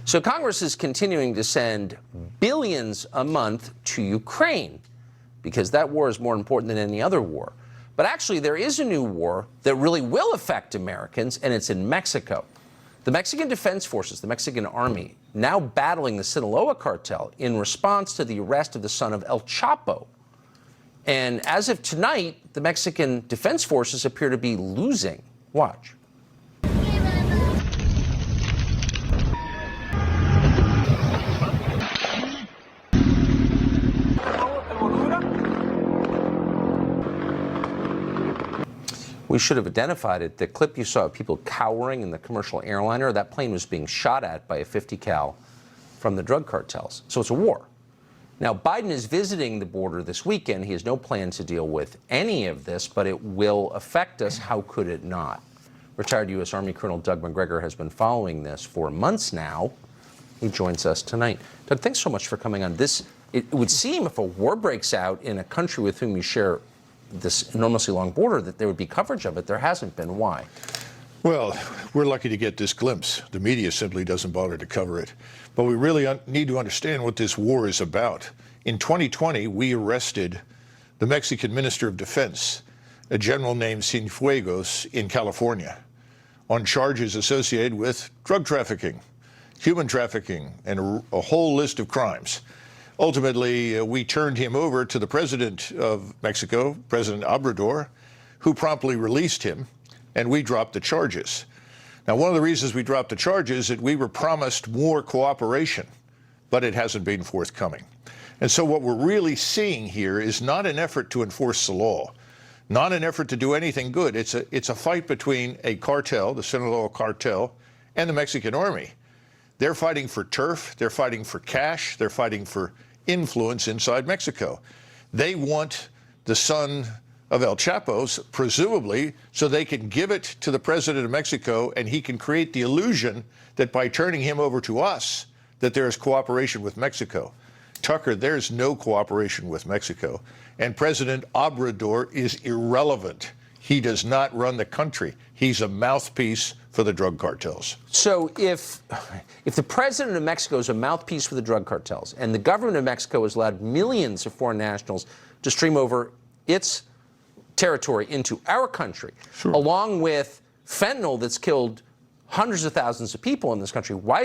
So Congress is continuing to send billions a month to Ukraine because that war is more important than any other war. But actually, there is a new war that really will affect Americans, and it's in Mexico. The Mexican Defense Forces, the Mexican Army, now battling the Sinaloa cartel in response to the arrest of the son of El Chapo. And as of tonight, the Mexican Defense Forces appear to be losing. Watch. We should have identified it. The clip you saw of people cowering in the commercial airliner, that plane was being shot at by a 50 cal from the drug cartels. So it's a war. Now, Biden is visiting the border this weekend. He has no plan to deal with any of this, but it will affect us. How could it not? Retired U.S. Army Colonel Doug McGregor has been following this for months now. He joins us tonight. Doug, thanks so much for coming on. It would seem if a war breaks out in a country with whom you share this enormously long border that there would be coverage of it. There hasn't been. Why? Well, we're lucky to get this glimpse. The media simply doesn't bother to cover it. But we really need to understand what this war is about. In 2020, we arrested the Mexican Minister of Defense, a general named Cienfuegos, in California, on charges associated with drug trafficking, human trafficking, and a whole list of crimes. Ultimately, we turned him over to the president of Mexico, President Obrador, who promptly released him, and we dropped the charges. Now, one of the reasons we dropped the charges is that we were promised more cooperation, but it hasn't been forthcoming. And so what we're really seeing here is not an effort to enforce the law, not an effort to do anything good. It's a fight between a cartel, the Sinaloa cartel, and the Mexican army. They're fighting for turf, they're fighting for cash, they're fighting for influence inside Mexico. They want the son of El Chapo's, presumably, so they can give it to the president of Mexico and he can create the illusion that by turning him over to us, that there is cooperation with Mexico. Tucker, there's no cooperation with Mexico. And President Obrador is irrelevant. He does not run the country. He's a mouthpiece for the drug cartels. So if the president of Mexico is a mouthpiece for the drug cartels and the government of Mexico has allowed millions of foreign nationals to stream over its territory into our country, sure, along with fentanyl that's killed hundreds of thousands of people in this country, why